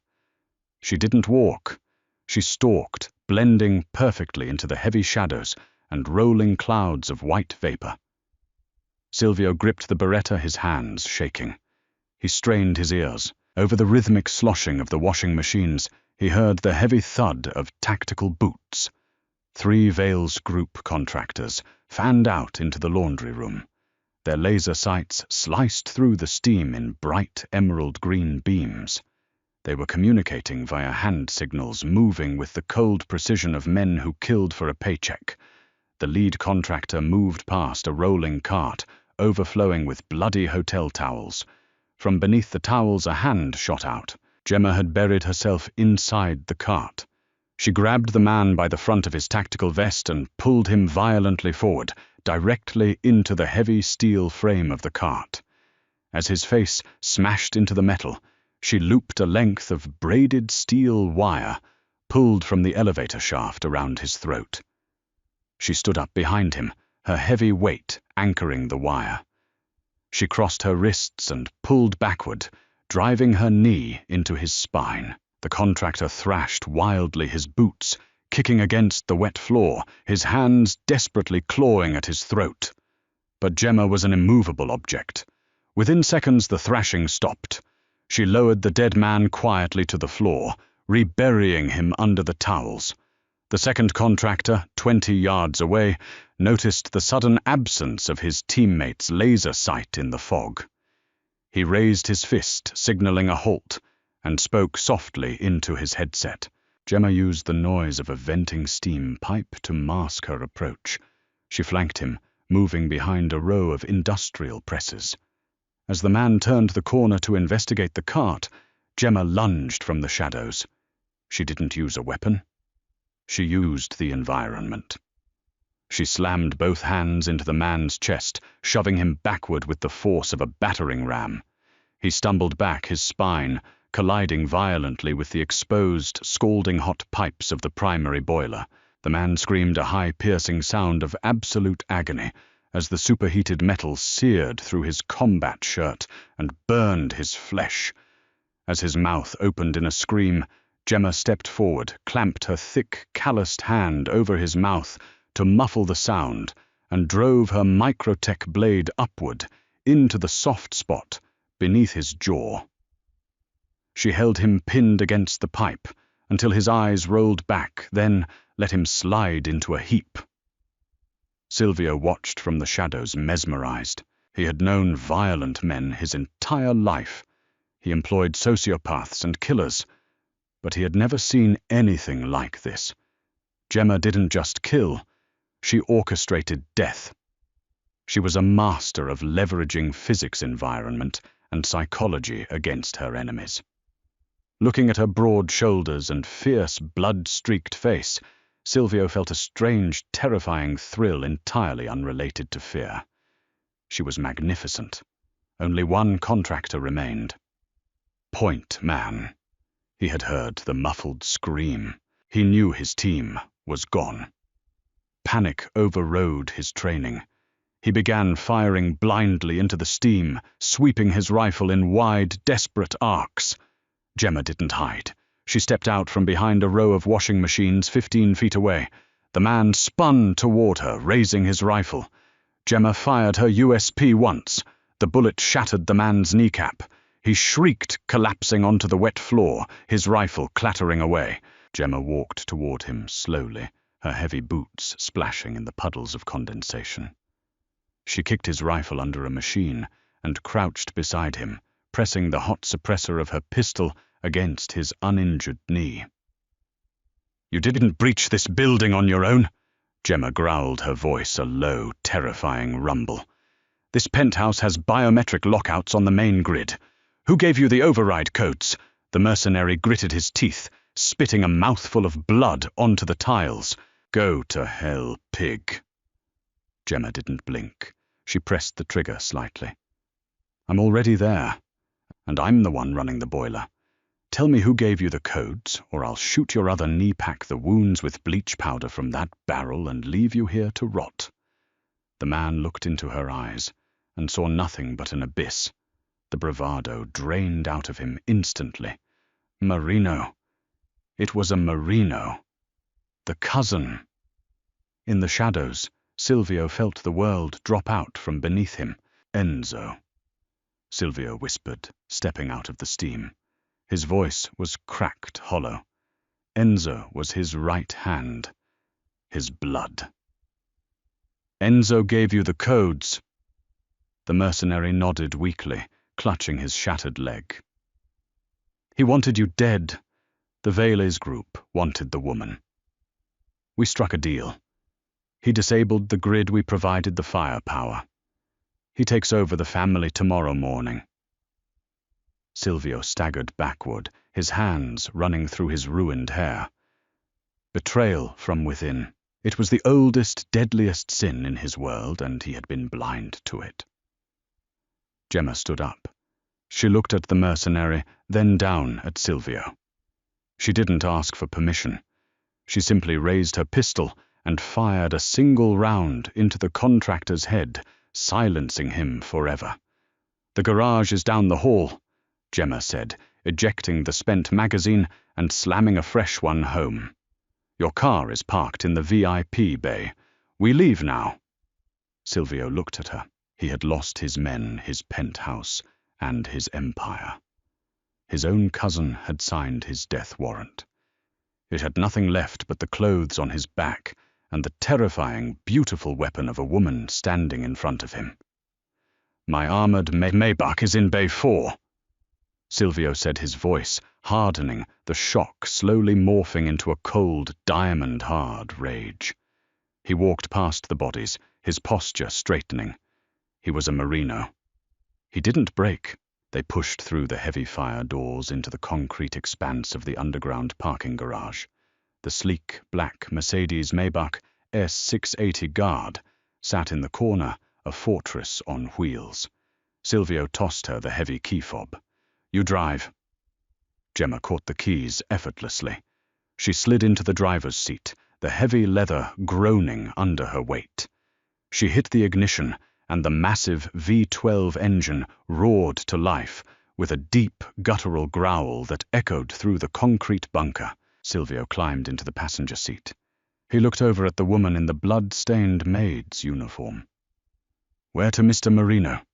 She didn't walk. She stalked, blending perfectly into the heavy shadows and rolling clouds of white vapor. Silvio gripped the Beretta, his hands shaking. He strained his ears. Over the rhythmic sloshing of the washing machines, he heard the heavy thud of tactical boots. 3 Vales Group contractors fanned out into the laundry room. Their laser sights sliced through the steam in bright emerald green beams. They were communicating via hand signals, moving with the cold precision of men who killed for a paycheck. The lead contractor moved past a rolling cart, overflowing with bloody hotel towels. From beneath the towels a hand shot out. Gemma had buried herself inside the cart. She grabbed the man by the front of his tactical vest and pulled him violently forward, directly into the heavy steel frame of the cart. As his face smashed into the metal, she looped a length of braided steel wire, pulled from the elevator shaft around his throat. She stood up behind him, her heavy weight anchoring the wire. She crossed her wrists and pulled backward, driving her knee into his spine. The contractor thrashed wildly, his boots kicking against the wet floor, his hands desperately clawing at his throat. But Gemma was an immovable object. Within seconds the thrashing stopped. She lowered the dead man quietly to the floor, reburying him under the towels. The second contractor, 20 yards away, noticed the sudden absence of his teammate's laser sight in the fog. He raised his fist, signaling a halt, and spoke softly into his headset. Gemma used the noise of a venting steam pipe to mask her approach. She flanked him, moving behind a row of industrial presses. As the man turned the corner to investigate the cart, Gemma lunged from the shadows. She didn't use a weapon. She used the environment. She slammed both hands into the man's chest, shoving him backward with the force of a battering ram. He stumbled back, his spine colliding violently with the exposed, scalding hot pipes of the primary boiler. The man screamed a high, piercing sound of absolute agony as the superheated metal seared through his combat shirt and burned his flesh. As his mouth opened in a scream, Gemma stepped forward, clamped her thick, calloused hand over his mouth to muffle the sound, and drove her microtech blade upward into the soft spot beneath his jaw. She held him pinned against the pipe until his eyes rolled back, then let him slide into a heap. Silvio watched from the shadows, mesmerized. He had known violent men his entire life. He employed sociopaths and killers, but he had never seen anything like this. Gemma didn't just kill, she orchestrated death. She was a master of leveraging physics environment and psychology against her enemies. Looking at her broad shoulders and fierce, blood-streaked face, Silvio felt a strange, terrifying thrill entirely unrelated to fear. She was magnificent. Only one contractor remained. Point man. He had heard the muffled scream. He knew his team was gone. Panic overrode his training. He began firing blindly into the steam, sweeping his rifle in wide, desperate arcs. Gemma didn't hide. She stepped out from behind a row of washing machines 15 feet away. The man spun toward her, raising his rifle. Gemma fired her USP once. The bullet shattered the man's kneecap. He shrieked, collapsing onto the wet floor, his rifle clattering away. Gemma walked toward him slowly, her heavy boots splashing in the puddles of condensation. She kicked his rifle under a machine and crouched beside him, pressing the hot suppressor of her pistol against his uninjured knee. "You didn't breach this building on your own," Gemma growled, her voice a low, terrifying rumble. "This penthouse has biometric lockouts on the main grid. Who gave you the override codes?" The mercenary gritted his teeth, spitting a mouthful of blood onto the tiles. "Go to hell, pig." Gemma didn't blink. She pressed the trigger slightly. "I'm already there, and I'm the one running the boiler. Tell me who gave you the codes, or I'll shoot your other knee, pack the wounds with bleach powder from that barrel, and leave you here to rot." The man looked into her eyes and saw nothing but an abyss. The bravado drained out of him instantly. Marino. It was a Marino. The cousin. In the shadows, Silvio felt the world drop out from beneath him. "Enzo," Silvio whispered, stepping out of the steam. His voice was cracked hollow. Enzo was his right hand. His blood. "Enzo gave you the codes." The mercenary nodded weakly, clutching his shattered leg. "He wanted you dead. The Vélez group wanted the woman. We struck a deal. He disabled the grid we provided the firepower. He takes over the family tomorrow morning. Silvio staggered backward, his hands running through his ruined hair. Betrayal from within. It was the oldest, deadliest sin in his world, and he had been blind to it. Gemma stood up. She looked at the mercenary, then down at Silvio. She didn't ask for permission. She simply raised her pistol and fired a single round into the contractor's head, silencing him forever. "The garage is down the hall," Gemma said, ejecting the spent magazine and slamming a fresh one home. "Your car is parked in the VIP bay. We leave now." Silvio looked at her. He had lost his men, his penthouse, and his empire. His own cousin had signed his death warrant. It had nothing left but the clothes on his back and the terrifying, beautiful weapon of a woman standing in front of him. "My armored Maybach is in Bay 4, Silvio said, his voice hardening, the shock slowly morphing into a cold, diamond-hard rage. He walked past the bodies, his posture straightening. He was a Merino. He didn't brake. They pushed through the heavy fire doors into the concrete expanse of the underground parking garage. The sleek, black Mercedes Maybach S680 Guard sat in the corner, a fortress on wheels. Silvio tossed her the heavy key fob. "You drive." Gemma caught the keys effortlessly. She slid into the driver's seat, the heavy leather groaning under her weight. She hit the ignition, and the massive V12 engine roared to life with a deep, guttural growl that echoed through the concrete bunker. Silvio climbed into the passenger seat. He looked over at the woman in the blood-stained maid's uniform. "Where to Mr. Marino?"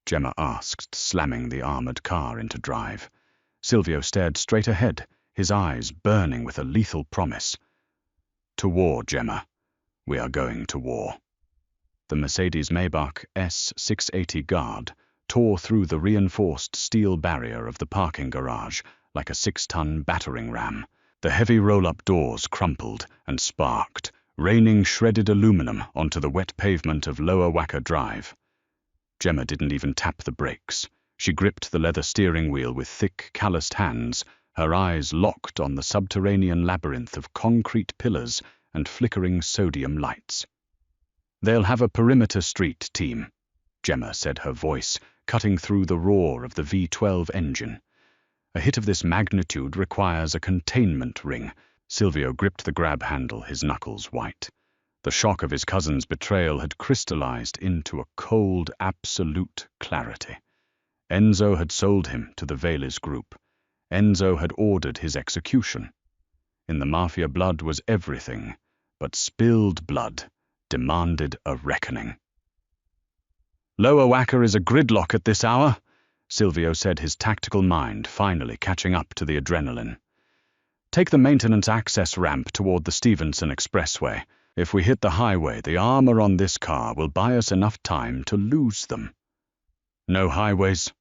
Gemma asked, slamming the armored car into drive. Silvio stared straight ahead, his eyes burning with a lethal promise. "To war, Gemma. We are going to war." The Mercedes Maybach S680 Guard tore through the reinforced steel barrier of the parking garage like a 6-ton battering ram. The heavy roll-up doors crumpled and sparked, raining shredded aluminum onto the wet pavement of Lower Wacker Drive. Gemma didn't even tap the brakes. She gripped the leather steering wheel with thick, calloused hands, her eyes locked on the subterranean labyrinth of concrete pillars and flickering sodium lights. "They'll have a perimeter street team," Gemma said, her voice cutting through the roar of the V12 engine. "A hit of this magnitude requires a containment ring." Silvio gripped the grab handle, his knuckles white. The shock of his cousin's betrayal had crystallized into a cold, absolute clarity. Enzo had sold him to the Veles group. Enzo had ordered his execution. In the Mafia, blood was everything, but spilled blood demanded a reckoning. "Lower Wacker is a gridlock at this hour," Silvio said, his tactical mind finally catching up to the adrenaline. "Take the maintenance access ramp toward the Stevenson Expressway. If we hit the highway, the armor on this car will buy us enough time to lose them." "No highways,"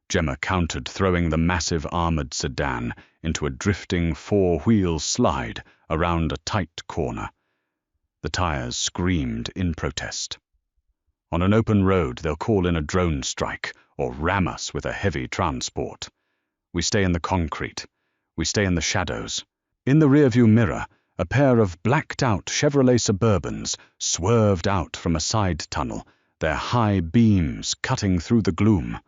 Gemma countered, throwing the massive armored sedan into a drifting four-wheel slide around a tight corner. The tires screamed in protest. "On an open road, they'll call in a drone strike or ram us with a heavy transport. We stay in the concrete. We stay in the shadows." In the rearview mirror, a pair of blacked-out Chevrolet Suburbans swerved out from a side tunnel, their high beams cutting through the gloom.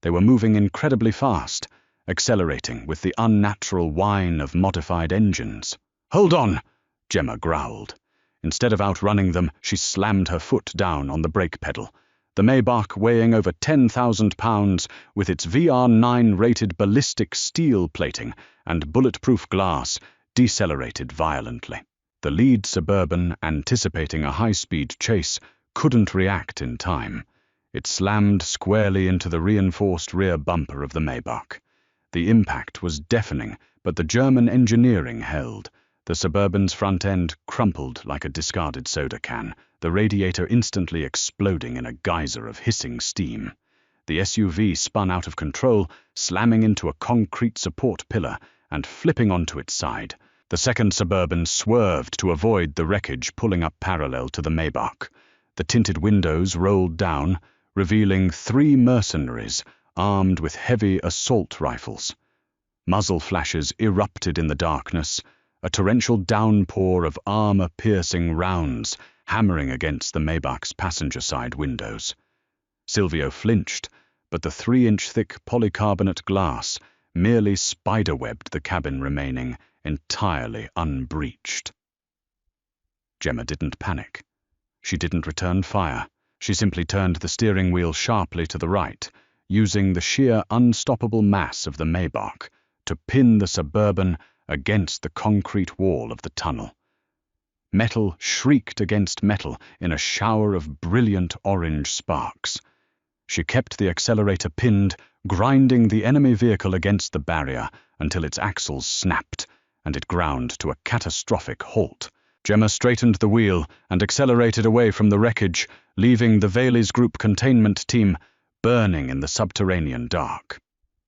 They were moving incredibly fast, accelerating with the unnatural whine of modified engines. "Hold on!" Gemma growled. Instead of outrunning them, she slammed her foot down on the brake pedal. The Maybach, weighing over 10,000 pounds, with its VR9-rated ballistic steel plating and bulletproof glass, decelerated violently. The lead Suburban, anticipating a high-speed chase, couldn't react in time. It slammed squarely into the reinforced rear bumper of the Maybach. The impact was deafening, but the German engineering held. The Suburban's front end crumpled like a discarded soda can, the radiator instantly exploding in a geyser of hissing steam. The SUV spun out of control, slamming into a concrete support pillar and flipping onto its side. The second Suburban swerved to avoid the wreckage pulling up parallel to the Maybach. The tinted windows rolled down, revealing 3 mercenaries armed with heavy assault rifles. Muzzle flashes erupted in the darkness, a torrential downpour of armor-piercing rounds hammering against the Maybach's passenger-side windows. Silvio flinched, but the 3-inch-thick polycarbonate glass merely spiderwebbed the cabin, remaining entirely unbreached. Gemma didn't panic. She didn't return fire. She simply turned the steering wheel sharply to the right, using the sheer unstoppable mass of the Maybach to pin the Suburban against the concrete wall of the tunnel. Metal shrieked against metal in a shower of brilliant orange sparks. She kept the accelerator pinned, grinding the enemy vehicle against the barrier until its axles snapped and it ground to a catastrophic halt. Gemma straightened the wheel and accelerated away from the wreckage, leaving the Valey's group containment team burning in the subterranean dark.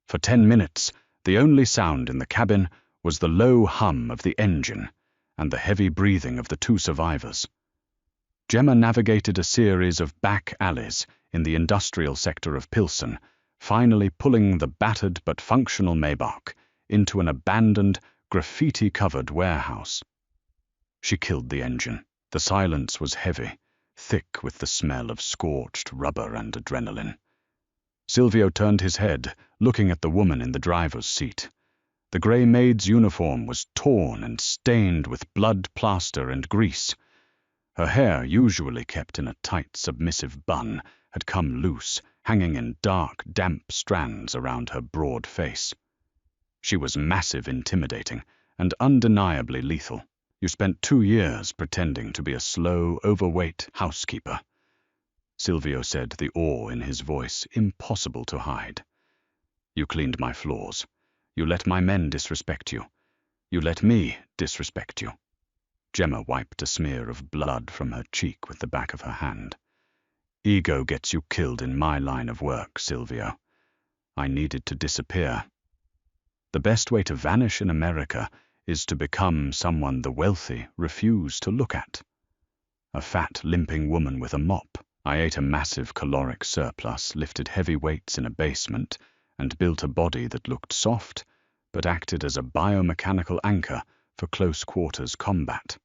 For 10 minutes, the only sound in the cabin was the low hum of the engine and the heavy breathing of the 2 survivors. Gemma navigated a series of back alleys in the industrial sector of Pilsen, finally pulling the battered but functional Maybach into an abandoned, graffiti-covered warehouse. She killed the engine. The silence was heavy, thick with the smell of scorched rubber and adrenaline. Silvio turned his head, looking at the woman in the driver's seat. The grey maid's uniform was torn and stained with blood, plaster, and grease. Her hair, usually kept in a tight, submissive bun, had come loose, hanging in dark, damp strands around her broad face. She was massive, intimidating, and undeniably lethal. You spent 2 years pretending to be a slow, overweight housekeeper, Silvio said, the awe in his voice impossible to hide. You cleaned my floors. You let my men disrespect you. You let me disrespect you. Gemma wiped a smear of blood from her cheek with the back of her hand. Ego gets you killed in my line of work, Silvio. I needed to disappear. The best way to vanish in America is to become someone the wealthy refuse to look at. A fat, limping woman with a mop. I ate a massive caloric surplus, lifted heavy weights in a basement, and built a body that looked soft, but acted as a biomechanical anchor for close-quarters combat.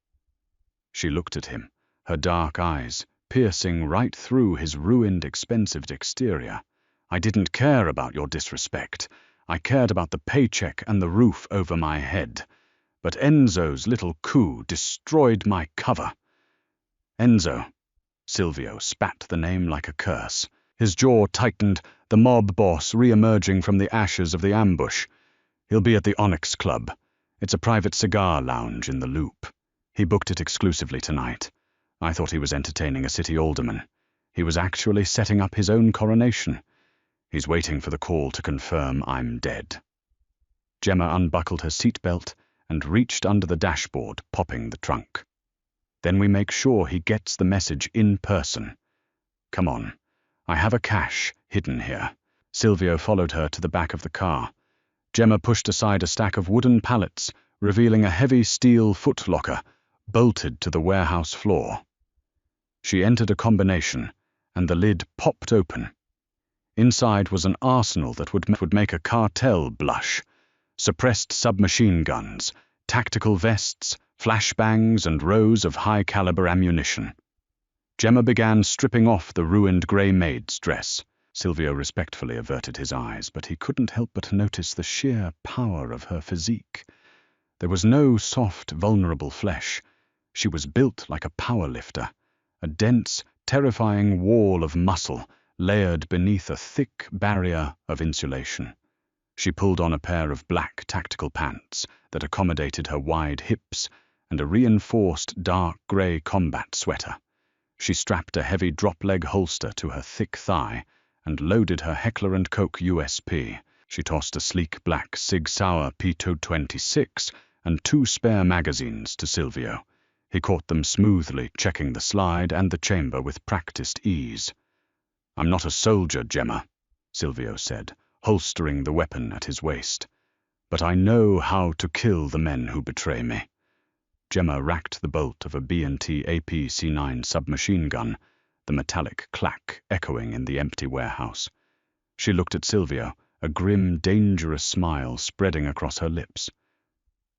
She looked at him, her dark eyes piercing right through his ruined, expensive exterior. I didn't care about your disrespect. I cared about the paycheck and the roof over my head. But Enzo's little coup destroyed my cover. Enzo. Silvio spat the name like a curse. His jaw tightened, the mob boss re-emerging from the ashes of the ambush. He'll be at the Onyx Club. It's a private cigar lounge in the Loop. He booked it exclusively tonight. I thought he was entertaining a city alderman. He was actually setting up his own coronation. He's waiting for the call to confirm I'm dead. Gemma unbuckled her seatbelt and reached under the dashboard, popping the trunk. Then we make sure he gets the message in person. Come on. I have a cache hidden here. Silvio followed her to the back of the car. Gemma pushed aside a stack of wooden pallets, revealing a heavy steel footlocker bolted to the warehouse floor. She entered a combination, and the lid popped open. Inside was an arsenal that would make a cartel blush. Suppressed submachine guns, tactical vests, flashbangs, and rows of high-caliber ammunition. Gemma began stripping off the ruined grey maid's dress. Silvio respectfully averted his eyes, but he couldn't help but notice the sheer power of her physique. There was no soft, vulnerable flesh. She was built like a powerlifter, a dense, terrifying wall of muscle layered beneath a thick barrier of insulation. She pulled on a pair of black tactical pants that accommodated her wide hips and a reinforced dark grey combat sweater. She strapped a heavy drop-leg holster to her thick thigh and loaded her Heckler & Koch USP. She tossed a sleek black Sig Sauer P226 and 2 spare magazines to Silvio. He caught them smoothly, checking the slide and the chamber with practiced ease. I'm not a soldier, Gemma, Silvio said, holstering the weapon at his waist. but I know how to kill the men who betray me. Gemma racked the bolt of a B&T AP-C9 submachine gun, the metallic clack echoing in the empty warehouse. She looked at Silvio, a grim, dangerous smile spreading across her lips.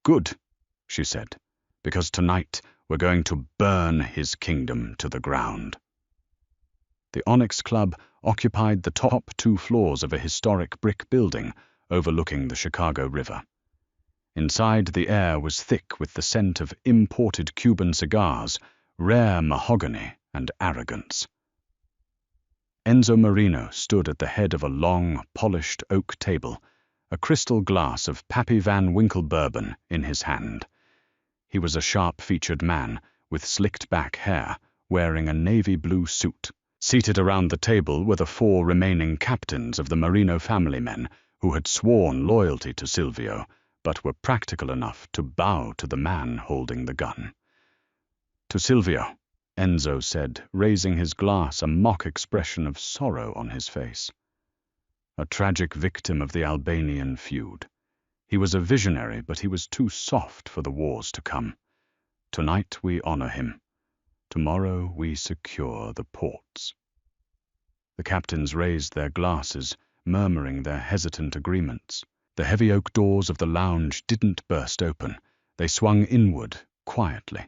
"Good," she said, "because tonight we're going to burn his kingdom to the ground." The Onyx Club occupied the top 2 floors of a historic brick building overlooking the Chicago River. Inside, the air was thick with the scent of imported Cuban cigars, rare mahogany, and arrogance. Enzo Marino stood at the head of a long, polished oak table, a crystal glass of Pappy Van Winkle bourbon in his hand. He was a sharp-featured man with slicked-back hair, wearing a navy blue suit. Seated around the table were the 4 remaining captains of the Marino family men who had sworn loyalty to Silvio, but were practical enough to bow to the man holding the gun. "To Silvio," Enzo said, raising his glass, a mock expression of sorrow on his face. A tragic victim of the Albanian feud. He was a visionary, but he was too soft for the wars to come. Tonight we honor him. Tomorrow we secure the ports. The captains raised their glasses, murmuring their hesitant agreements. The heavy oak doors of the lounge didn't burst open. They swung inward, quietly.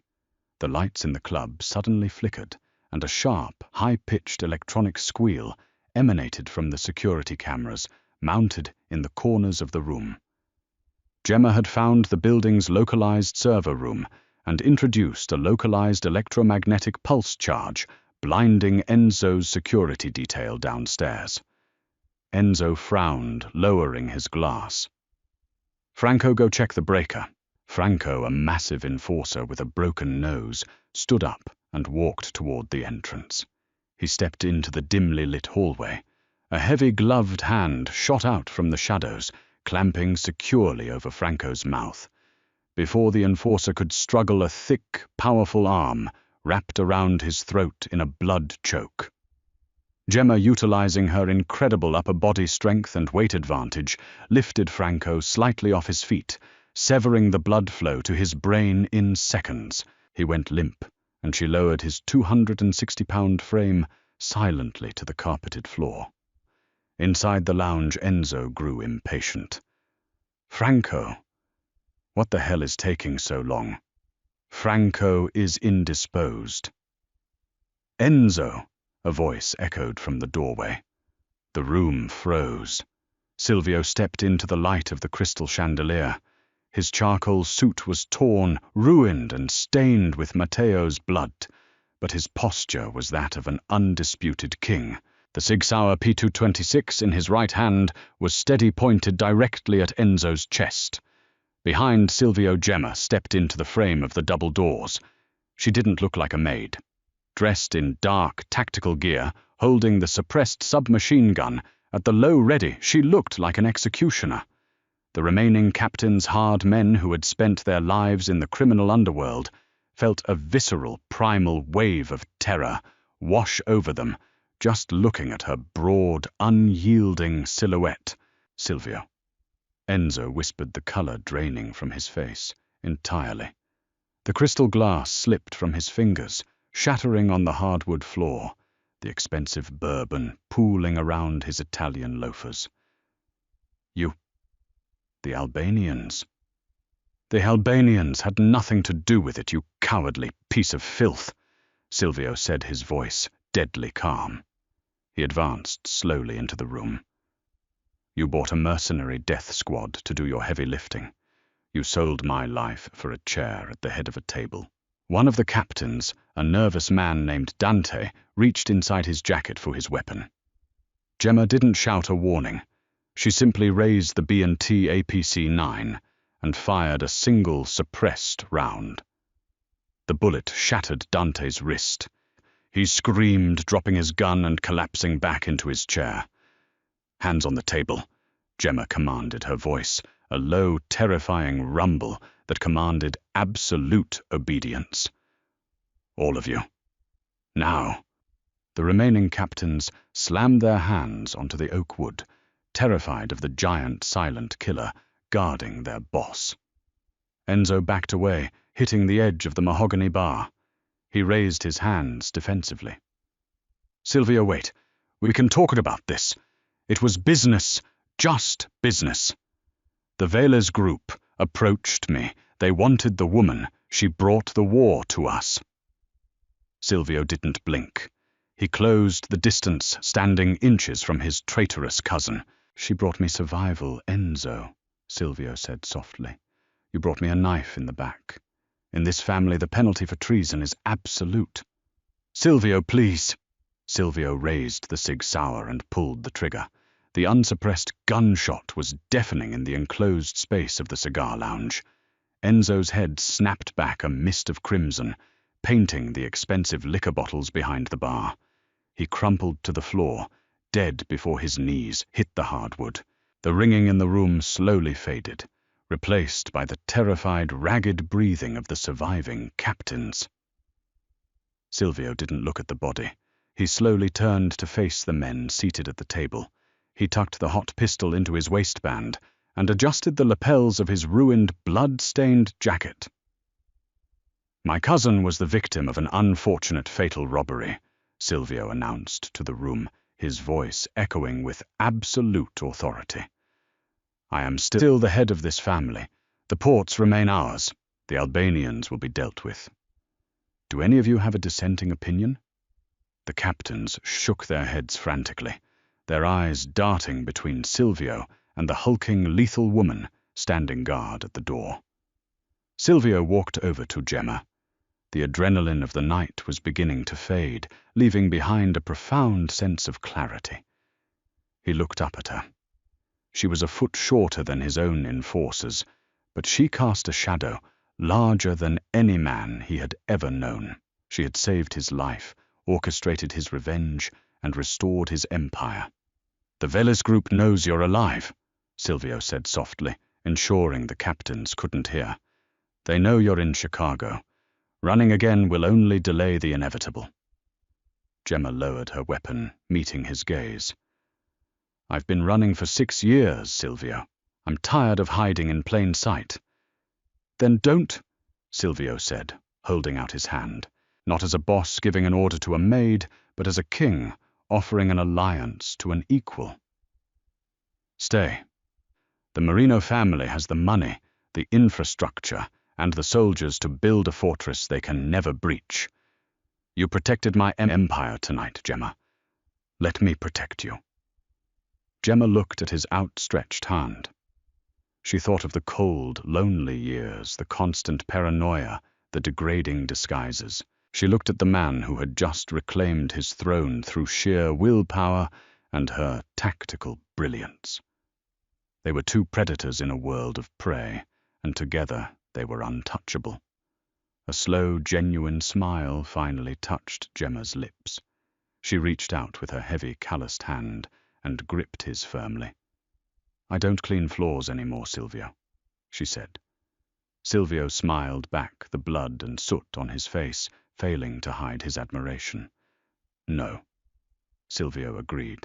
The lights in the club suddenly flickered, and a sharp, high-pitched electronic squeal emanated from the security cameras mounted in the corners of the room. Gemma had found the building's localized server room and introduced a localized electromagnetic pulse charge, blinding Enzo's security detail downstairs. Enzo frowned, lowering his glass. "Franco, go check the breaker." Franco, a massive enforcer with a broken nose, stood up and walked toward the entrance. He stepped into the dimly lit hallway. A heavy gloved hand shot out from the shadows, clamping securely over Franco's mouth. Before the enforcer could struggle, a thick, powerful arm wrapped around his throat in a blood choke. Gemma, utilizing her incredible upper body strength and weight advantage, lifted Franco slightly off his feet, severing the blood flow to his brain in seconds. He went limp, and she lowered his 260-pound frame silently to the carpeted floor. Inside the lounge, Enzo grew impatient. "Franco, what the hell is taking so long?" "Franco is indisposed." "Enzo," a voice echoed from the doorway. The room froze. Silvio stepped into the light of the crystal chandelier. His charcoal suit was torn, ruined, and stained with Matteo's blood, but his posture was that of an undisputed king. The Sig Sauer P226 in his right hand was steady, pointed directly at Enzo's chest. Behind Silvio, Gemma stepped into the frame of the double doors. She didn't look like a maid. Dressed in dark, tactical gear, holding the suppressed submachine gun, at the low ready, she looked like an executioner. The remaining captains, hard men who had spent their lives in the criminal underworld, felt a visceral, primal wave of terror wash over them, just looking at her broad, unyielding silhouette. "Silvio." Enzo whispered, the color draining from his face entirely. The crystal glass slipped from his fingers, shattering on the hardwood floor, the expensive bourbon pooling around his Italian loafers. "You... the Albanians." "The Albanians had nothing to do with it, you cowardly piece of filth," Silvio said, his voice deadly calm. He advanced slowly into the room. "You bought a mercenary death squad to do your heavy lifting. You sold my life for a chair at the head of a table." One of the captains, a nervous man named Dante, reached inside his jacket for his weapon. Gemma didn't shout a warning. She simply raised the B&T APC-9 and fired a single suppressed round. The bullet shattered Dante's wrist. He screamed, dropping his gun and collapsing back into his chair. "Hands on the table," Gemma commanded, her voice a low, terrifying rumble that commanded absolute obedience. "All of you. Now." The remaining captains slammed their hands onto the oak wood, terrified of the giant silent killer guarding their boss. Enzo backed away, hitting the edge of the mahogany bar. He raised his hands defensively. "Silvio, wait. We can talk about this. It was business, just business. The Veles group approached me. They wanted the woman. She brought the war to us." Silvio didn't blink. He closed the distance, standing inches from his traitorous cousin. "She brought me survival, Enzo," Silvio said softly. "You brought me a knife in the back. In this family, the penalty for treason is absolute." "Silvio, please." Silvio raised the Sig Sauer and pulled the trigger. The unsuppressed gunshot was deafening in the enclosed space of the cigar lounge. Enzo's head snapped back a mist of crimson, painting the expensive liquor bottles behind the bar. He crumpled to the floor, dead before his knees hit the hardwood. The ringing in the room slowly faded, replaced by the terrified, ragged breathing of the surviving captains. Silvio didn't look at the body. He slowly turned to face the men seated at the table. He tucked the hot pistol into his waistband and adjusted the lapels of his ruined, blood-stained jacket. "My cousin was the victim of an unfortunate fatal robbery," Silvio announced to the room, his voice echoing with absolute authority. "I am still the head of this family. The ports remain ours. The Albanians will be dealt with. Do any of you have a dissenting opinion?" The captains shook their heads frantically, their eyes darting between Silvio and the hulking, lethal woman standing guard at the door. Silvio walked over to Gemma. The adrenaline of the night was beginning to fade, leaving behind a profound sense of clarity. He looked up at her. She was a foot shorter than his own enforcers, but she cast a shadow larger than any man he had ever known. She had saved his life, orchestrated his revenge, and restored his empire. "The Veles group knows you're alive," Silvio said softly, ensuring the captains couldn't hear. "They know you're in Chicago. Running again will only delay the inevitable." Gemma lowered her weapon, meeting his gaze. "I've been running for 6 years, Silvio. I'm tired of hiding in plain sight." "Then don't," Silvio said, holding out his hand, not as a boss giving an order to a maid, but as a king offering an alliance to an equal. "Stay. The Marino family has the money, the infrastructure, and the soldiers to build a fortress they can never breach. You protected my empire tonight, Gemma. Let me protect you." Gemma looked at his outstretched hand. She thought of the cold, lonely years, the constant paranoia, the degrading disguises. She looked at the man who had just reclaimed his throne through sheer willpower and her tactical brilliance. They were two predators in a world of prey, and together they were untouchable. A slow, genuine smile finally touched Gemma's lips. She reached out with her heavy, calloused hand and gripped his firmly. "I don't clean floors anymore, Silvio," she said. Silvio smiled back, the blood and soot on his face failing to hide his admiration. "No," Silvio agreed.